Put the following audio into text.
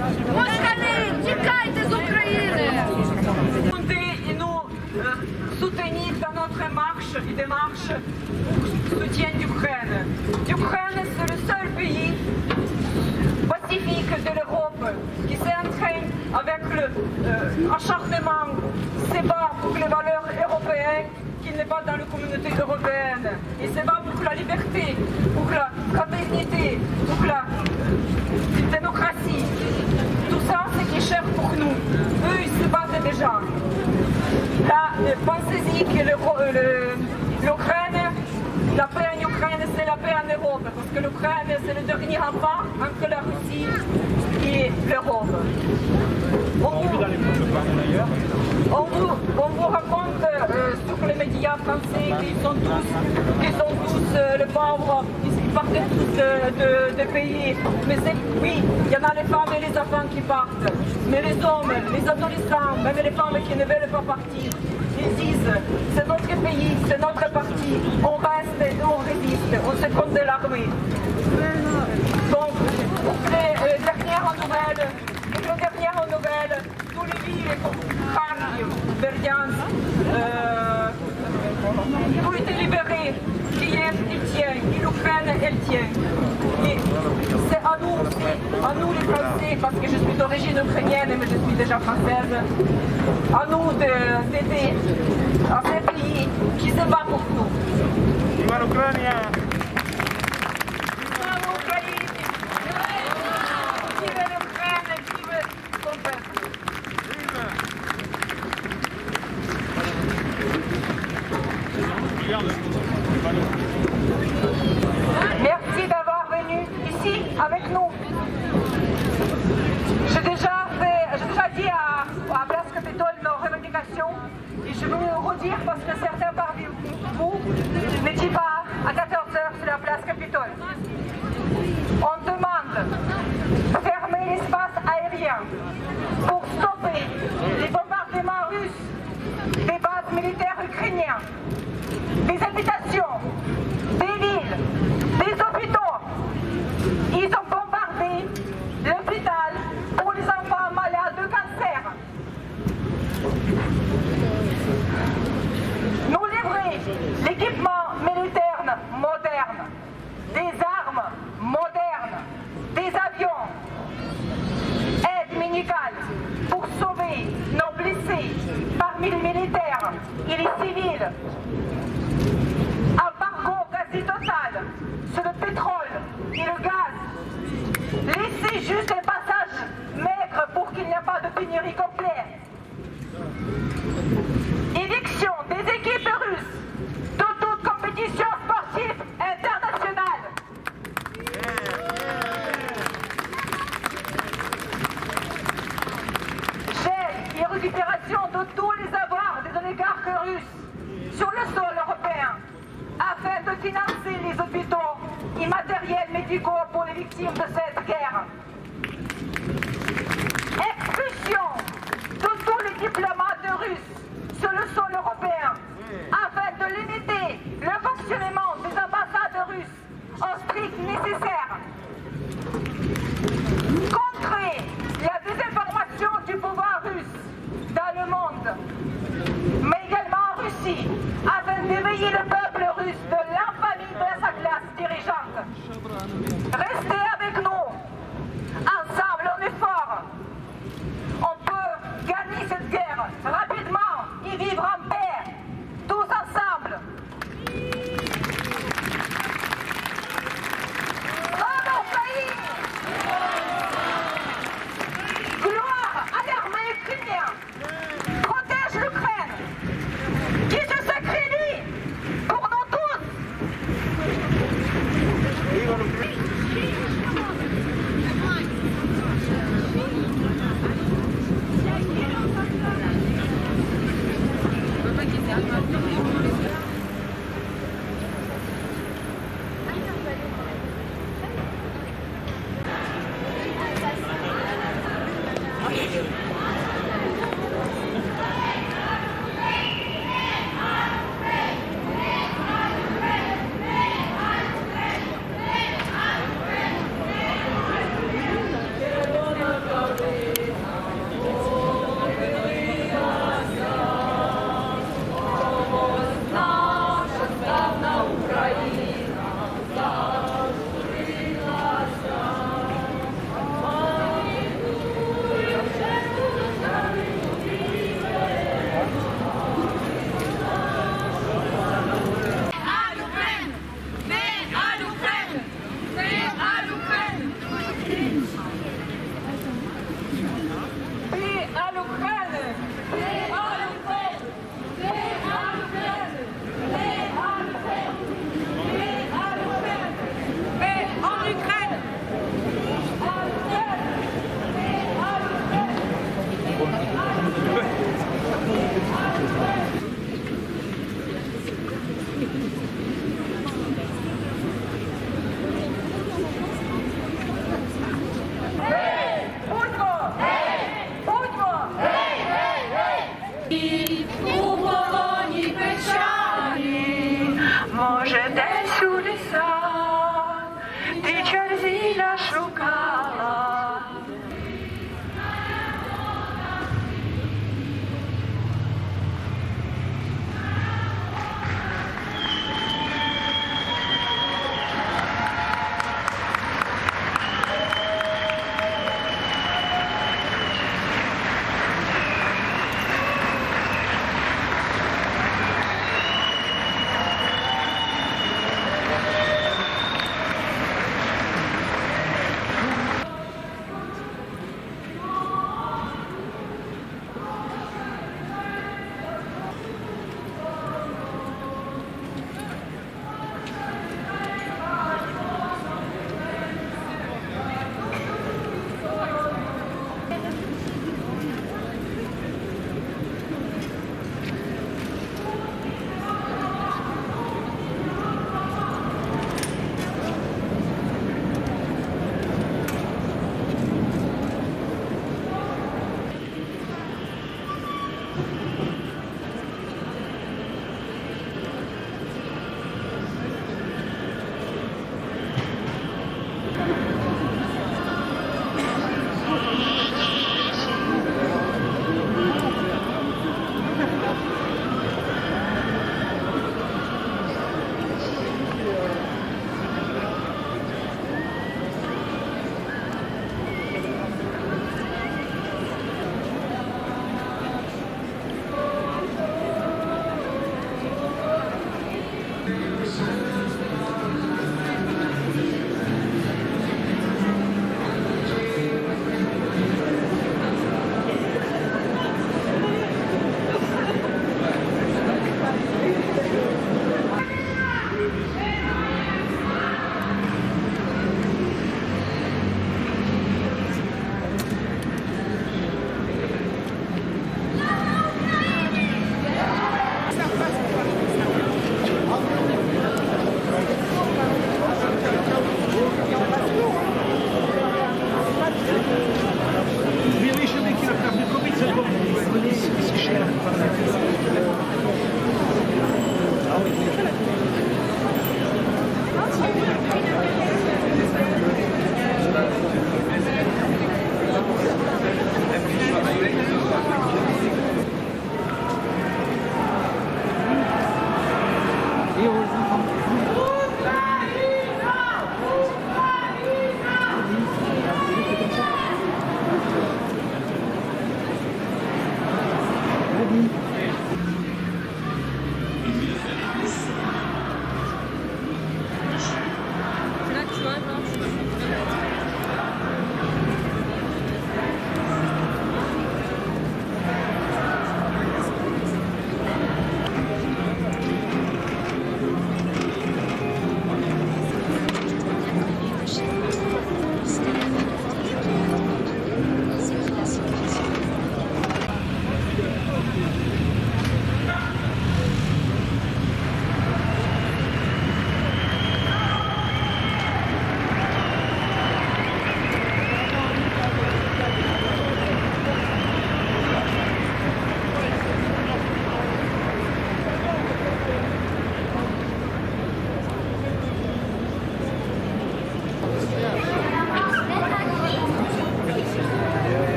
Москалі, тікайте з України! Et nous soutenir dans notre marche et démarche soutien d'Ukraine. L'Ukraine, c'est le seul pays pacifique de l'Europe qui s'entraîne avec l'acharnement, se bat pour les valeurs européennes qui n'est pas dans la communauté européenne. Il se bat pour la liberté, pour la fraternité, pour la démocratie. Tout ça, c'est qui est cher pour nous. Eux, ils se battent déjà. Là, pensez-y que l'Ukraine, la paix en Ukraine, c'est la paix en Europe, parce que l'Ukraine, c'est le dernier rempart entre la Russie et l'Europe. On vous raconte sur les médias français qu'ils sont tous les pauvres, ils partent tous de pays. Mais oui, il y en a les femmes et les enfants qui partent. Mais les hommes, les adolescents, même les femmes qui ne veulent pas partir, ils disent c'est notre pays, c'est notre parti, on reste et on résiste, on se compte de l'armée. Donc, les dernières nouvelles, tous les villes comme Kharkiv, Berdiansk, ont été libérés. Kiev, il tient, et l'Ukraine, elle tient. Et c'est à nous aussi, à nous les Français, parce que je suis d'origine ukrainienne, mais je suis déjà française, à nous d'aider à ces pays qui se battent pour nous. Viva l'Ukraine! Merci d'avoir venu ici avec nous. J'ai déjà dit à Place Capitole nos revendications et je veux redire parce que certains parmi vous n'étaient pas à 14h sur la Place Capitole. On demande de fermer l'espace aérien pour stopper les bombardements russes des bases militaires ukrainiennes, des habitations, des villes, des hôpitaux. Ils ont bombardé l'hôpital pour les enfants malades de cancer. Nous livrer l'équipement militaire moderne, des armes modernes, des avions, aide médicale pour sauver nos blessés parmi les militaires et les civils. Embargo quasi total sur le pétrole et le gaz. Laissez juste un passage maigre pour qu'il n'y ait pas de pénurie complète. Éviction des équipes russes de toute compétition sportive internationale. Gel et récupération de tous les avoirs des oligarques russes sur le sol européen, afin de financer les hôpitaux et matériels médicaux pour les victimes de cette guerre.